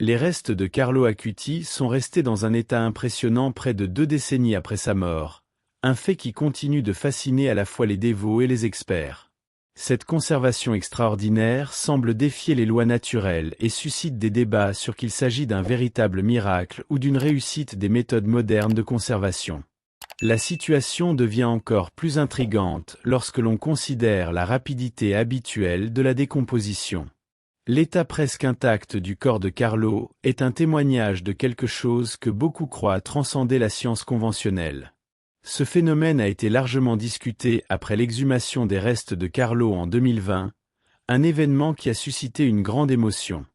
Les restes de Carlo Acuti sont restés dans un état impressionnant près de 2 décennies après sa mort, un fait qui continue de fasciner à la fois les dévots et les experts. Cette conservation extraordinaire semble défier les lois naturelles et suscite des débats sur qu'il s'agit d'un véritable miracle ou d'une réussite des méthodes modernes de conservation. La situation devient encore plus intrigante lorsque l'on considère la rapidité habituelle de la décomposition. L'état presque intact du corps de Carlo est un témoignage de quelque chose que beaucoup croient transcender la science conventionnelle. Ce phénomène a été largement discuté après l'exhumation des restes de Carlo en 2020, un événement qui a suscité une grande émotion.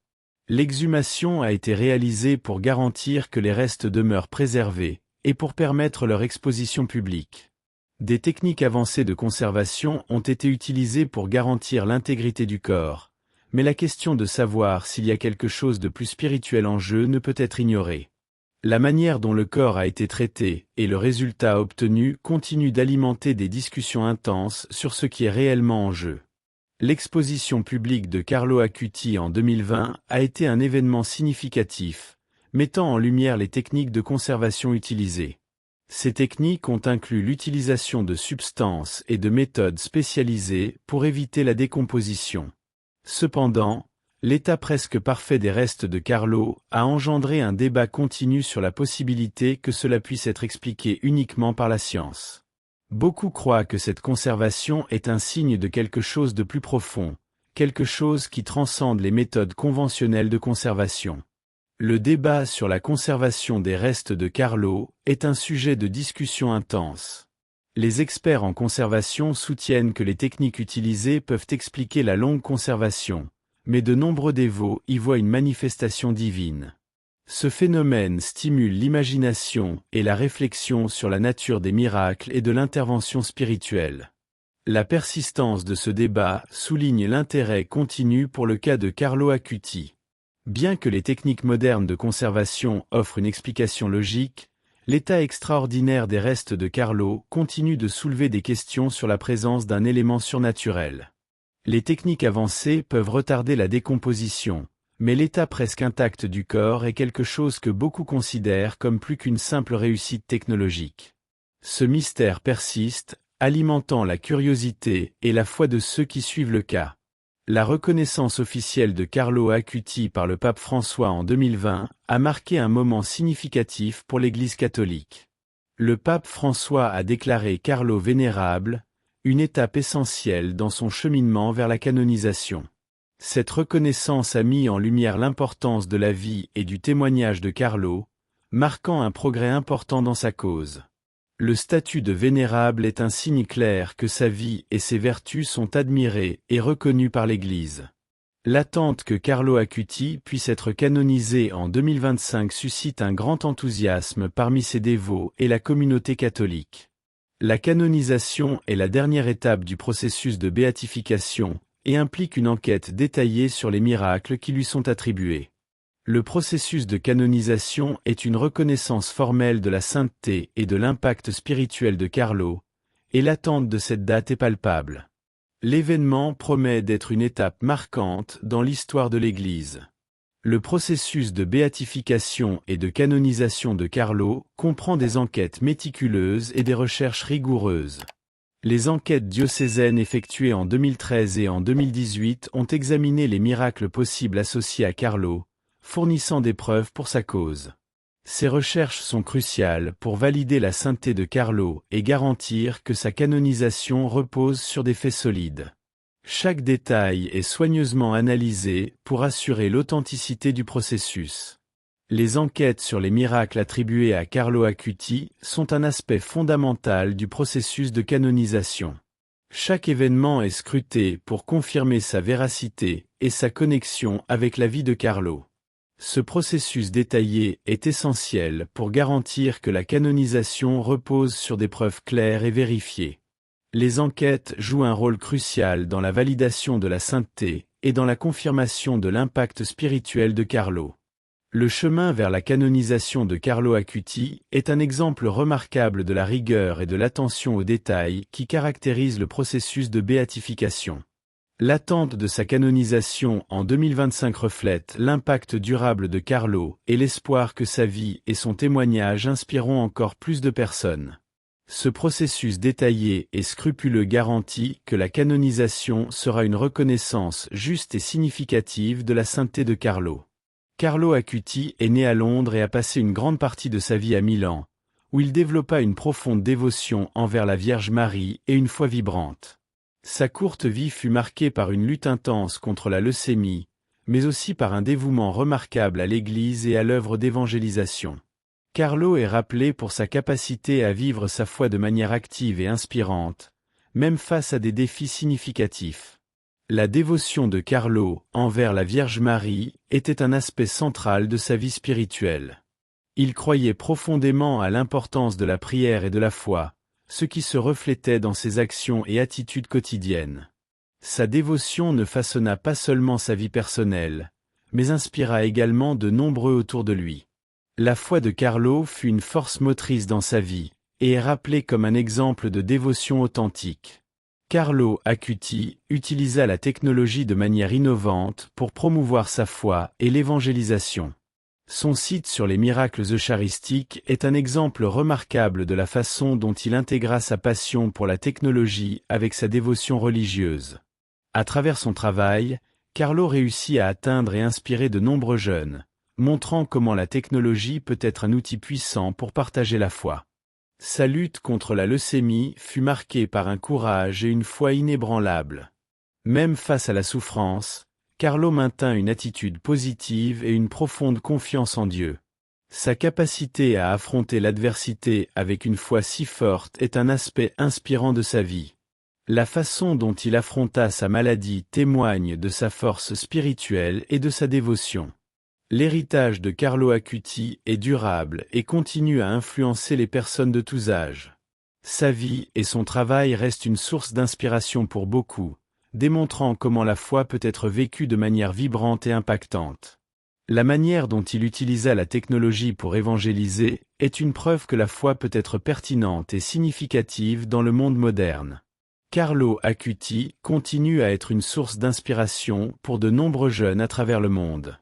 L'exhumation a été réalisée pour garantir que les restes demeurent préservés, et pour permettre leur exposition publique. Des techniques avancées de conservation ont été utilisées pour garantir l'intégrité du corps, mais la question de savoir s'il y a quelque chose de plus spirituel en jeu ne peut être ignorée. La manière dont le corps a été traité et le résultat obtenu continuent d'alimenter des discussions intenses sur ce qui est réellement en jeu. L'exposition publique de Carlo Acuti en 2020 a été un événement significatif, mettant en lumière les techniques de conservation utilisées. Ces techniques ont inclus l'utilisation de substances et de méthodes spécialisées pour éviter la décomposition. Cependant, l'état presque parfait des restes de Carlo a engendré un débat continu sur la possibilité que cela puisse être expliqué uniquement par la science. Beaucoup croient que cette conservation est un signe de quelque chose de plus profond, quelque chose qui transcende les méthodes conventionnelles de conservation. Le débat sur la conservation des restes de Carlo est un sujet de discussion intense. Les experts en conservation soutiennent que les techniques utilisées peuvent expliquer la longue conservation, mais de nombreux dévots y voient une manifestation divine. Ce phénomène stimule l'imagination et la réflexion sur la nature des miracles et de l'intervention spirituelle. La persistance de ce débat souligne l'intérêt continu pour le cas de Carlo Acuti. Bien que les techniques modernes de conservation offrent une explication logique, l'état extraordinaire des restes de Carlo continue de soulever des questions sur la présence d'un élément surnaturel. Les techniques avancées peuvent retarder la décomposition, mais l'état presque intact du corps est quelque chose que beaucoup considèrent comme plus qu'une simple réussite technologique. Ce mystère persiste, alimentant la curiosité et la foi de ceux qui suivent le cas. La reconnaissance officielle de Carlo Acuti par le pape François en 2020 a marqué un moment significatif pour l'Église catholique. Le pape François a déclaré Carlo vénérable, une étape essentielle dans son cheminement vers la canonisation. Cette reconnaissance a mis en lumière l'importance de la vie et du témoignage de Carlo, marquant un progrès important dans sa cause. Le statut de vénérable est un signe clair que sa vie et ses vertus sont admirées et reconnues par l'Église. L'attente que Carlo Acuti puisse être canonisé en 2025 suscite un grand enthousiasme parmi ses dévots et la communauté catholique. La canonisation est la dernière étape du processus de béatification et implique une enquête détaillée sur les miracles qui lui sont attribués. Le processus de canonisation est une reconnaissance formelle de la sainteté et de l'impact spirituel de Carlo, et l'attente de cette date est palpable. L'événement promet d'être une étape marquante dans l'histoire de l'Église. Le processus de béatification et de canonisation de Carlo comprend des enquêtes méticuleuses et des recherches rigoureuses. Les enquêtes diocésaines effectuées en 2013 et en 2018 ont examiné les miracles possibles associés à Carlo, fournissant des preuves pour sa cause. Ces recherches sont cruciales pour valider la sainteté de Carlo et garantir que sa canonisation repose sur des faits solides. Chaque détail est soigneusement analysé pour assurer l'authenticité du processus. Les enquêtes sur les miracles attribués à Carlo Acuti sont un aspect fondamental du processus de canonisation. Chaque événement est scruté pour confirmer sa véracité et sa connexion avec la vie de Carlo. Ce processus détaillé est essentiel pour garantir que la canonisation repose sur des preuves claires et vérifiées. Les enquêtes jouent un rôle crucial dans la validation de la sainteté et dans la confirmation de l'impact spirituel de Carlo. Le chemin vers la canonisation de Carlo Acuti est un exemple remarquable de la rigueur et de l'attention aux détails qui caractérisent le processus de béatification. L'attente de sa canonisation en 2025 reflète l'impact durable de Carlo et l'espoir que sa vie et son témoignage inspireront encore plus de personnes. Ce processus détaillé et scrupuleux garantit que la canonisation sera une reconnaissance juste et significative de la sainteté de Carlo. Carlo Acuti est né à Londres et a passé une grande partie de sa vie à Milan, où il développa une profonde dévotion envers la Vierge Marie et une foi vibrante. Sa courte vie fut marquée par une lutte intense contre la leucémie, mais aussi par un dévouement remarquable à l'Église et à l'œuvre d'évangélisation. Carlo est rappelé pour sa capacité à vivre sa foi de manière active et inspirante, même face à des défis significatifs. La dévotion de Carlo envers la Vierge Marie était un aspect central de sa vie spirituelle. Il croyait profondément à l'importance de la prière et de la foi, ce qui se reflétait dans ses actions et attitudes quotidiennes. Sa dévotion ne façonna pas seulement sa vie personnelle, mais inspira également de nombreux autour de lui. La foi de Carlo fut une force motrice dans sa vie, et est rappelée comme un exemple de dévotion authentique. Carlo Acuti utilisa la technologie de manière innovante pour promouvoir sa foi et l'évangélisation. Son site sur les miracles eucharistiques est un exemple remarquable de la façon dont il intégra sa passion pour la technologie avec sa dévotion religieuse. À travers son travail, Carlo réussit à atteindre et inspirer de nombreux jeunes, montrant comment la technologie peut être un outil puissant pour partager la foi. Sa lutte contre la leucémie fut marquée par un courage et une foi inébranlables. Même face à la souffrance, Carlo maintint une attitude positive et une profonde confiance en Dieu. Sa capacité à affronter l'adversité avec une foi si forte est un aspect inspirant de sa vie. La façon dont il affronta sa maladie témoigne de sa force spirituelle et de sa dévotion. L'héritage de Carlo Acuti est durable et continue à influencer les personnes de tous âges. Sa vie et son travail restent une source d'inspiration pour beaucoup, démontrant comment la foi peut être vécue de manière vibrante et impactante. La manière dont il utilisa la technologie pour évangéliser est une preuve que la foi peut être pertinente et significative dans le monde moderne. Carlo Acuti continue à être une source d'inspiration pour de nombreux jeunes à travers le monde.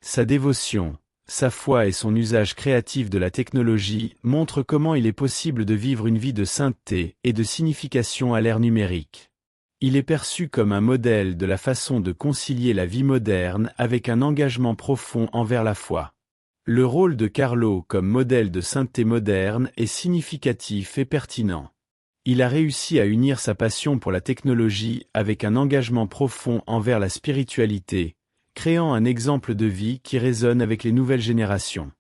Sa dévotion, sa foi et son usage créatif de la technologie montrent comment il est possible de vivre une vie de sainteté et de signification à l'ère numérique. Il est perçu comme un modèle de la façon de concilier la vie moderne avec un engagement profond envers la foi. Le rôle de Carlo comme modèle de sainteté moderne est significatif et pertinent. Il a réussi à unir sa passion pour la technologie avec un engagement profond envers la spiritualité, créant un exemple de vie qui résonne avec les nouvelles générations.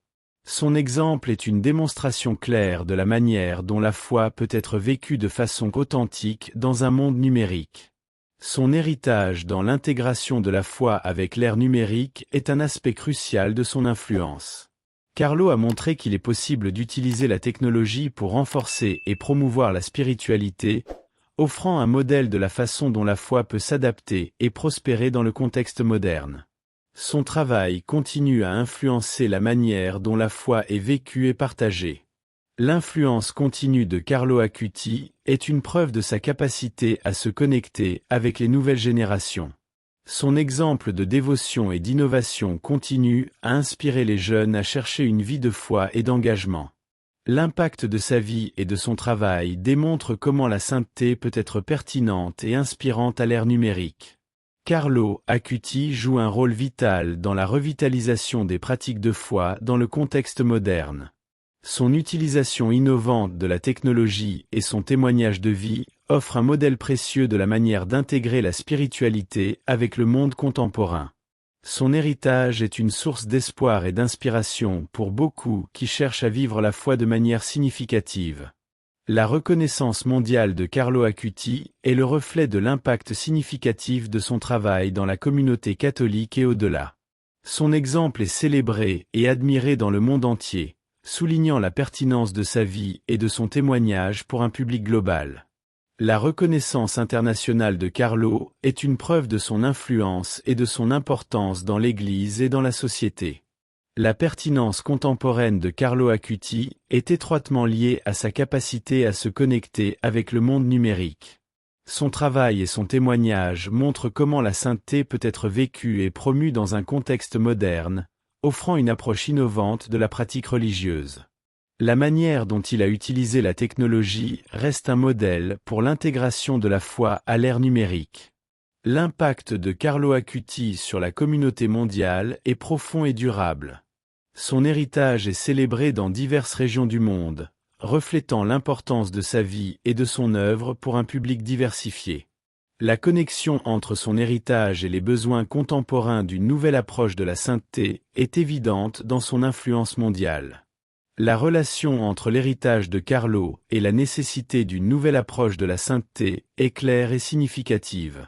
Son exemple est une démonstration claire de la manière dont la foi peut être vécue de façon authentique dans un monde numérique. Son héritage dans l'intégration de la foi avec l'ère numérique est un aspect crucial de son influence. Carlo a montré qu'il est possible d'utiliser la technologie pour renforcer et promouvoir la spiritualité, offrant un modèle de la façon dont la foi peut s'adapter et prospérer dans le contexte moderne. Son travail continue à influencer la manière dont la foi est vécue et partagée. L'influence continue de Carlo Acuti est une preuve de sa capacité à se connecter avec les nouvelles générations. Son exemple de dévotion et d'innovation continue à inspirer les jeunes à chercher une vie de foi et d'engagement. L'impact de sa vie et de son travail démontre comment la sainteté peut être pertinente et inspirante à l'ère numérique. Carlo Acuti joue un rôle vital dans la revitalisation des pratiques de foi dans le contexte moderne. Son utilisation innovante de la technologie et son témoignage de vie offrent un modèle précieux de la manière d'intégrer la spiritualité avec le monde contemporain. Son héritage est une source d'espoir et d'inspiration pour beaucoup qui cherchent à vivre la foi de manière significative. La reconnaissance mondiale de Carlo Acuti est le reflet de l'impact significatif de son travail dans la communauté catholique et au-delà. Son exemple est célébré et admiré dans le monde entier, soulignant la pertinence de sa vie et de son témoignage pour un public global. La reconnaissance internationale de Carlo est une preuve de son influence et de son importance dans l'Église et dans la société. La pertinence contemporaine de Carlo Acuti est étroitement liée à sa capacité à se connecter avec le monde numérique. Son travail et son témoignage montrent comment la sainteté peut être vécue et promue dans un contexte moderne, offrant une approche innovante de la pratique religieuse. La manière dont il a utilisé la technologie reste un modèle pour l'intégration de la foi à l'ère numérique. L'impact de Carlo Acuti sur la communauté mondiale est profond et durable. Son héritage est célébré dans diverses régions du monde, reflétant l'importance de sa vie et de son œuvre pour un public diversifié. La connexion entre son héritage et les besoins contemporains d'une nouvelle approche de la sainteté est évidente dans son influence mondiale. La relation entre l'héritage de Carlo et la nécessité d'une nouvelle approche de la sainteté est claire et significative.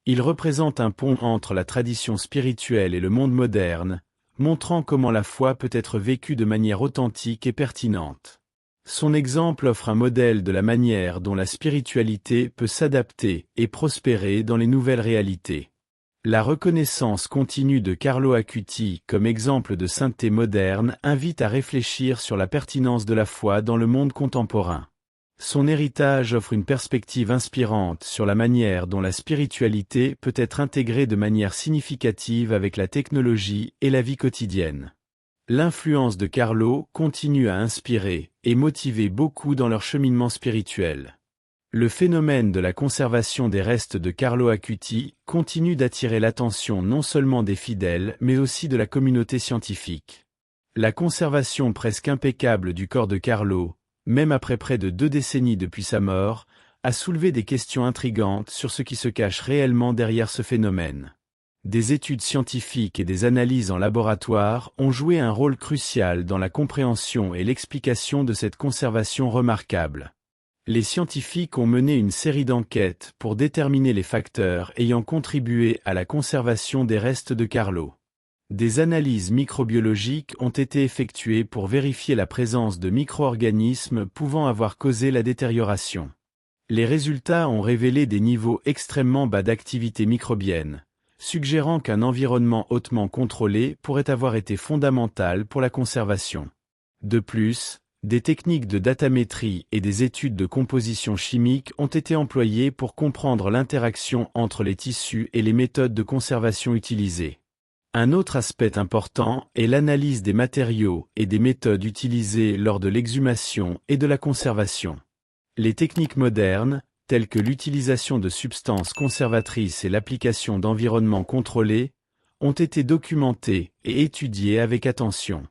Il représente un pont entre la tradition spirituelle et le monde moderne, montrant comment la foi peut être vécue de manière authentique et pertinente. Son exemple offre un modèle de la manière dont la spiritualité peut s'adapter et prospérer dans les nouvelles réalités. La reconnaissance continue de Carlo Acuti comme exemple de sainteté moderne invite à réfléchir sur la pertinence de la foi dans le monde contemporain. Son héritage offre une perspective inspirante sur la manière dont la spiritualité peut être intégrée de manière significative avec la technologie et la vie quotidienne. L'influence de Carlo continue à inspirer et motiver beaucoup dans leur cheminement spirituel. Le phénomène de la conservation des restes de Carlo Acuti continue d'attirer l'attention non seulement des fidèles mais aussi de la communauté scientifique. La conservation presque impeccable du corps de Carlo, même après près de 2 décennies depuis sa mort, a soulevé des questions intrigantes sur ce qui se cache réellement derrière ce phénomène. Des études scientifiques et des analyses en laboratoire ont joué un rôle crucial dans la compréhension et l'explication de cette conservation remarquable. Les scientifiques ont mené une série d'enquêtes pour déterminer les facteurs ayant contribué à la conservation des restes de Carlo. Des analyses microbiologiques ont été effectuées pour vérifier la présence de micro-organismes pouvant avoir causé la détérioration. Les résultats ont révélé des niveaux extrêmement bas d'activité microbienne, suggérant qu'un environnement hautement contrôlé pourrait avoir été fondamental pour la conservation. De plus, des techniques de datamétrie et des études de composition chimique ont été employées pour comprendre l'interaction entre les tissus et les méthodes de conservation utilisées. Un autre aspect important est l'analyse des matériaux et des méthodes utilisées lors de l'exhumation et de la conservation. Les techniques modernes, telles que l'utilisation de substances conservatrices et l'application d'environnements contrôlés, ont été documentées et étudiées avec attention.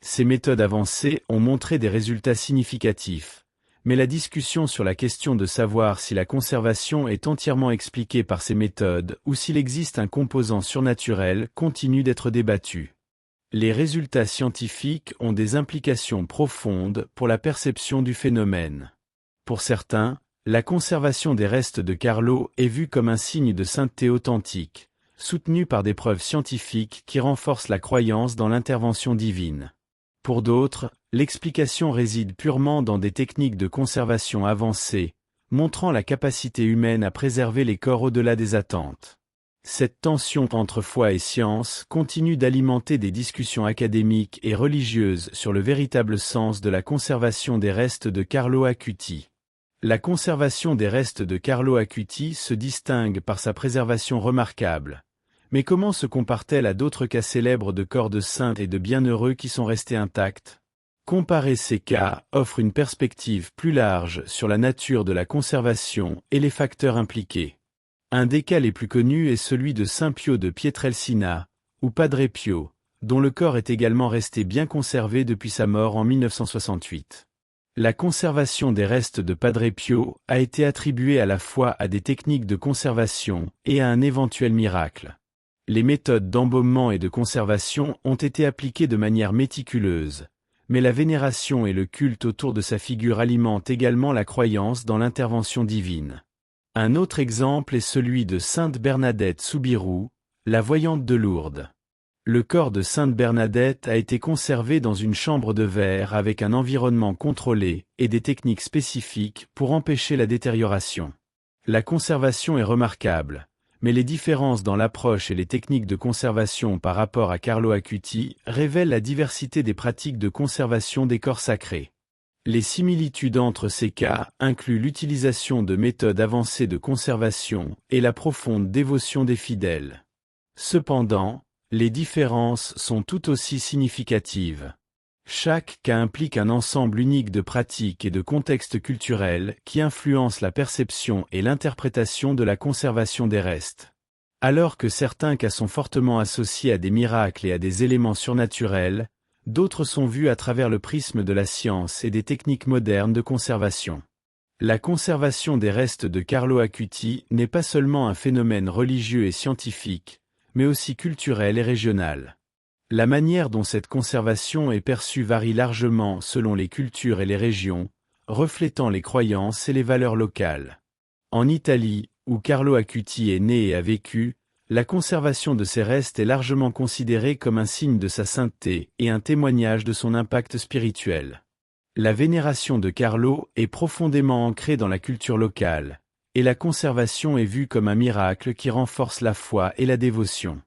Ces méthodes avancées ont montré des résultats significatifs, mais la discussion sur la question de savoir si la conservation est entièrement expliquée par ces méthodes ou s'il existe un composant surnaturel continue d'être débattue. Les résultats scientifiques ont des implications profondes pour la perception du phénomène. Pour certains, la conservation des restes de Carlo est vue comme un signe de sainteté authentique, soutenu par des preuves scientifiques qui renforcent la croyance dans l'intervention divine. Pour d'autres, l'explication réside purement dans des techniques de conservation avancées, montrant la capacité humaine à préserver les corps au-delà des attentes. Cette tension entre foi et science continue d'alimenter des discussions académiques et religieuses sur le véritable sens de la conservation des restes de Carlo Acuti. La conservation des restes de Carlo Acuti se distingue par sa préservation remarquable. Mais comment se compare-t-elle à d'autres cas célèbres de corps de saints et de bienheureux qui sont restés intacts? Comparer ces cas offre une perspective plus large sur la nature de la conservation et les facteurs impliqués. Un des cas les plus connus est celui de Saint Pio de Pietrelcina, ou Padre Pio, dont le corps est également resté bien conservé depuis sa mort en 1968. La conservation des restes de Padre Pio a été attribuée à la fois à des techniques de conservation et à un éventuel miracle. Les méthodes d'embaumement et de conservation ont été appliquées de manière méticuleuse, mais la vénération et le culte autour de sa figure alimentent également la croyance dans l'intervention divine. Un autre exemple est celui de Sainte Bernadette Soubirous, la voyante de Lourdes. Le corps de Sainte Bernadette a été conservé dans une chambre de verre avec un environnement contrôlé et des techniques spécifiques pour empêcher la détérioration. La conservation est remarquable, mais les différences dans l'approche et les techniques de conservation par rapport à Carlo Acuti révèlent la diversité des pratiques de conservation des corps sacrés. Les similitudes entre ces cas incluent l'utilisation de méthodes avancées de conservation et la profonde dévotion des fidèles. Cependant, les différences sont tout aussi significatives. Chaque cas implique un ensemble unique de pratiques et de contextes culturels qui influencent la perception et l'interprétation de la conservation des restes. Alors que certains cas sont fortement associés à des miracles et à des éléments surnaturels, d'autres sont vus à travers le prisme de la science et des techniques modernes de conservation. La conservation des restes de Carlo Acuti n'est pas seulement un phénomène religieux et scientifique, mais aussi culturel et régional. La manière dont cette conservation est perçue varie largement selon les cultures et les régions, reflétant les croyances et les valeurs locales. En Italie, où Carlo Acuti est né et a vécu, la conservation de ses restes est largement considérée comme un signe de sa sainteté et un témoignage de son impact spirituel. La vénération de Carlo est profondément ancrée dans la culture locale, et la conservation est vue comme un miracle qui renforce la foi et la dévotion.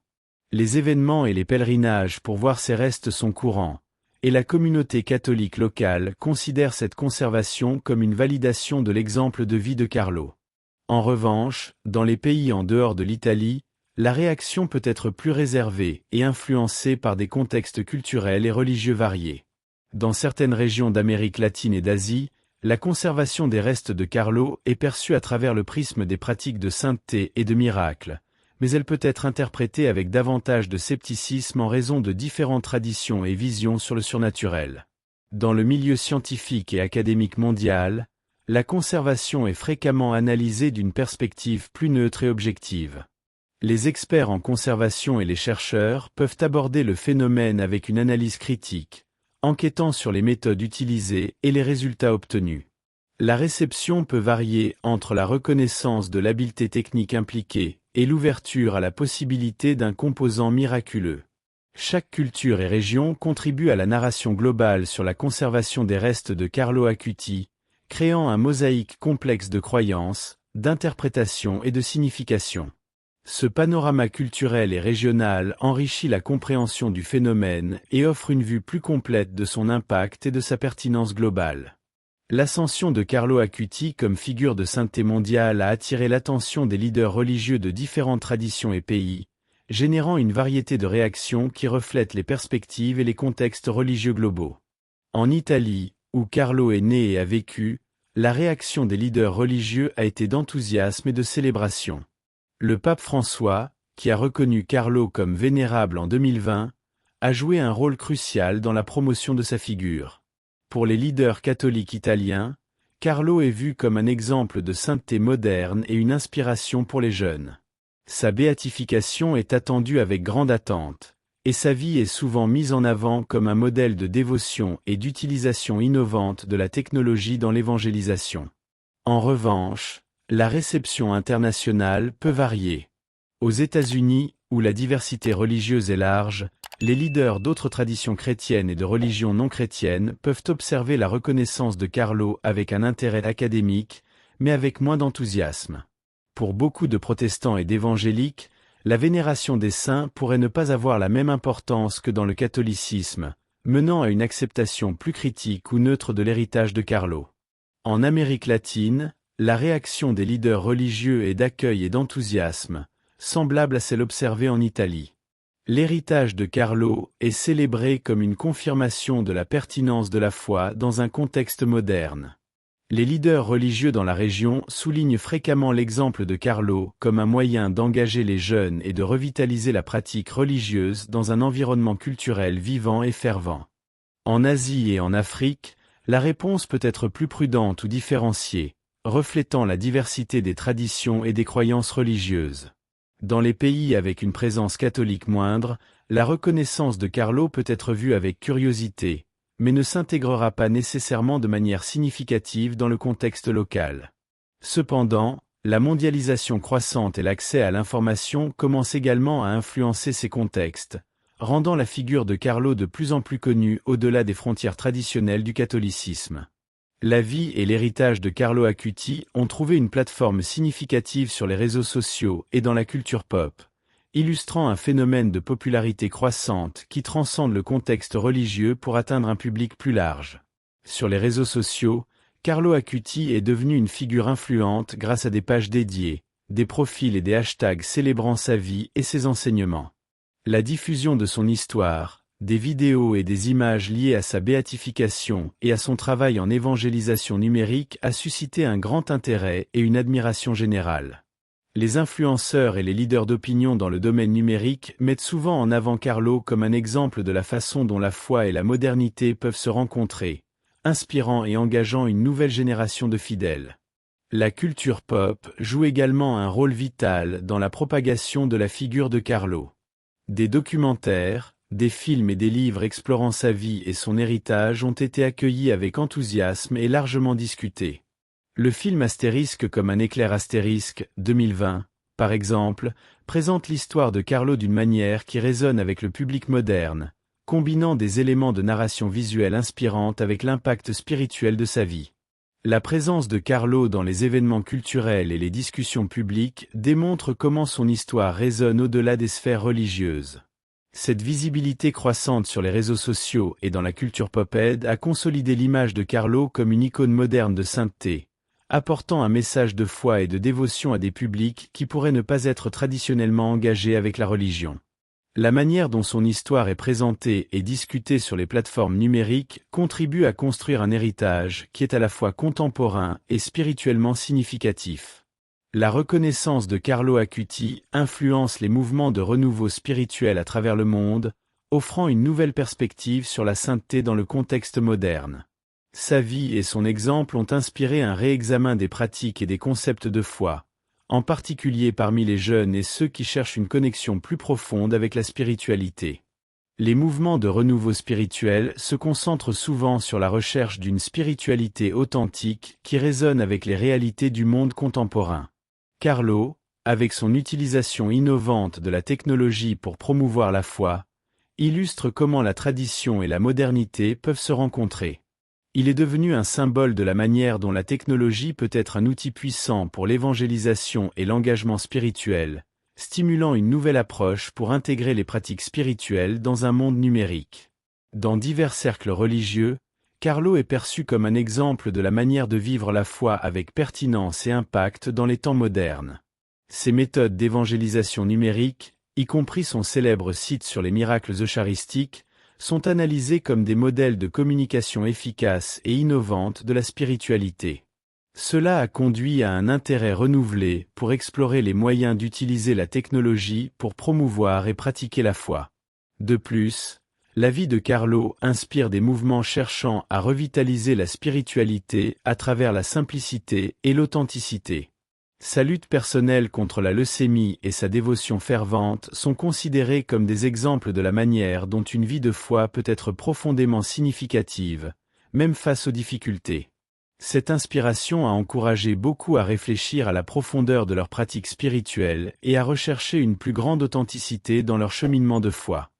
Les événements et les pèlerinages pour voir ces restes sont courants, et la communauté catholique locale considère cette conservation comme une validation de l'exemple de vie de Carlo. En revanche, dans les pays en dehors de l'Italie, la réaction peut être plus réservée et influencée par des contextes culturels et religieux variés. Dans certaines régions d'Amérique latine et d'Asie, la conservation des restes de Carlo est perçue à travers le prisme des pratiques de sainteté et de miracles, mais elle peut être interprétée avec davantage de scepticisme en raison de différentes traditions et visions sur le surnaturel. Dans le milieu scientifique et académique mondial, la conservation est fréquemment analysée d'une perspective plus neutre et objective. Les experts en conservation et les chercheurs peuvent aborder le phénomène avec une analyse critique, enquêtant sur les méthodes utilisées et les résultats obtenus. La réception peut varier entre la reconnaissance de l'habileté technique impliquée et l'ouverture à la possibilité d'un composant miraculeux. Chaque culture et région contribue à la narration globale sur la conservation des restes de Carlo Acuti, créant un mosaïque complexe de croyances, d'interprétations et de significations. Ce panorama culturel et régional enrichit la compréhension du phénomène et offre une vue plus complète de son impact et de sa pertinence globale. L'ascension de Carlo Acuti comme figure de sainteté mondiale a attiré l'attention des leaders religieux de différentes traditions et pays, générant une variété de réactions qui reflètent les perspectives et les contextes religieux globaux. En Italie, où Carlo est né et a vécu, la réaction des leaders religieux a été d'enthousiasme et de célébration. Le pape François, qui a reconnu Carlo comme vénérable en 2020, a joué un rôle crucial dans la promotion de sa figure. Pour les leaders catholiques italiens, Carlo est vu comme un exemple de sainteté moderne et une inspiration pour les jeunes. Sa béatification est attendue avec grande attente, et sa vie est souvent mise en avant comme un modèle de dévotion et d'utilisation innovante de la technologie dans l'évangélisation. En revanche, la réception internationale peut varier. Aux États-Unis, où la diversité religieuse est large, les leaders d'autres traditions chrétiennes et de religions non chrétiennes peuvent observer la reconnaissance de Carlo avec un intérêt académique, mais avec moins d'enthousiasme. Pour beaucoup de protestants et d'évangéliques, la vénération des saints pourrait ne pas avoir la même importance que dans le catholicisme, menant à une acceptation plus critique ou neutre de l'héritage de Carlo. En Amérique latine, la réaction des leaders religieux est d'accueil et d'enthousiasme, semblable à celle observée en Italie. L'héritage de Carlo est célébré comme une confirmation de la pertinence de la foi dans un contexte moderne. Les leaders religieux dans la région soulignent fréquemment l'exemple de Carlo comme un moyen d'engager les jeunes et de revitaliser la pratique religieuse dans un environnement culturel vivant et fervent. En Asie et en Afrique, la réponse peut être plus prudente ou différenciée, reflétant la diversité des traditions et des croyances religieuses. Dans les pays avec une présence catholique moindre, la reconnaissance de Carlo peut être vue avec curiosité, mais ne s'intégrera pas nécessairement de manière significative dans le contexte local. Cependant, la mondialisation croissante et l'accès à l'information commencent également à influencer ces contextes, rendant la figure de Carlo de plus en plus connue au-delà des frontières traditionnelles du catholicisme. La vie et l'héritage de Carlo Acuti ont trouvé une plateforme significative sur les réseaux sociaux et dans la culture pop, illustrant un phénomène de popularité croissante qui transcende le contexte religieux pour atteindre un public plus large. Sur les réseaux sociaux, Carlo Acuti est devenu une figure influente grâce à des pages dédiées, des profils et des hashtags célébrant sa vie et ses enseignements. La diffusion de son histoire, des vidéos et des images liées à sa béatification et à son travail en évangélisation numérique a suscité un grand intérêt et une admiration générale. Les influenceurs et les leaders d'opinion dans le domaine numérique mettent souvent en avant Carlo comme un exemple de la façon dont la foi et la modernité peuvent se rencontrer, inspirant et engageant une nouvelle génération de fidèles. La culture pop joue également un rôle vital dans la propagation de la figure de Carlo. Des documentaires, des films et des livres explorant sa vie et son héritage ont été accueillis avec enthousiasme et largement discutés. Le film Astérisque comme un éclair astérisque, 2020, par exemple, présente l'histoire de Carlo d'une manière qui résonne avec le public moderne, combinant des éléments de narration visuelle inspirante avec l'impact spirituel de sa vie. La présence de Carlo dans les événements culturels et les discussions publiques démontre comment son histoire résonne au-delà des sphères religieuses. Cette visibilité croissante sur les réseaux sociaux et dans la culture pop aide à consolider l'image de Carlo comme une icône moderne de sainteté, apportant un message de foi et de dévotion à des publics qui pourraient ne pas être traditionnellement engagés avec la religion. La manière dont son histoire est présentée et discutée sur les plateformes numériques contribue à construire un héritage qui est à la fois contemporain et spirituellement significatif. La reconnaissance de Carlo Acuti influence les mouvements de renouveau spirituel à travers le monde, offrant une nouvelle perspective sur la sainteté dans le contexte moderne. Sa vie et son exemple ont inspiré un réexamen des pratiques et des concepts de foi, en particulier parmi les jeunes et ceux qui cherchent une connexion plus profonde avec la spiritualité. Les mouvements de renouveau spirituel se concentrent souvent sur la recherche d'une spiritualité authentique qui résonne avec les réalités du monde contemporain. Carlo, avec son utilisation innovante de la technologie pour promouvoir la foi, illustre comment la tradition et la modernité peuvent se rencontrer. Il est devenu un symbole de la manière dont la technologie peut être un outil puissant pour l'évangélisation et l'engagement spirituel, stimulant une nouvelle approche pour intégrer les pratiques spirituelles dans un monde numérique. Dans divers cercles religieux, Carlo est perçu comme un exemple de la manière de vivre la foi avec pertinence et impact dans les temps modernes. Ses méthodes d'évangélisation numérique, y compris son célèbre site sur les miracles eucharistiques, sont analysés comme des modèles de communication efficaces et innovantes de la spiritualité. Cela a conduit à un intérêt renouvelé pour explorer les moyens d'utiliser la technologie pour promouvoir et pratiquer la foi. De plus, la vie de Carlo inspire des mouvements cherchant à revitaliser la spiritualité à travers la simplicité et l'authenticité. Sa lutte personnelle contre la leucémie et sa dévotion fervente sont considérés comme des exemples de la manière dont une vie de foi peut être profondément significative, même face aux difficultés. Cette inspiration a encouragé beaucoup à réfléchir à la profondeur de leurs pratiques spirituelles et à rechercher une plus grande authenticité dans leur cheminement de foi.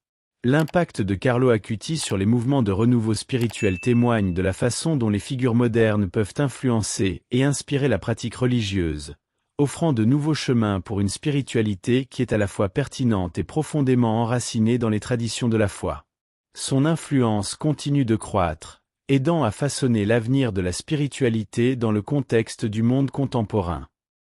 L'impact de Carlo Acuti sur les mouvements de renouveau spirituel témoigne de la façon dont les figures modernes peuvent influencer et inspirer la pratique religieuse, offrant de nouveaux chemins pour une spiritualité qui est à la fois pertinente et profondément enracinée dans les traditions de la foi. Son influence continue de croître, aidant à façonner l'avenir de la spiritualité dans le contexte du monde contemporain.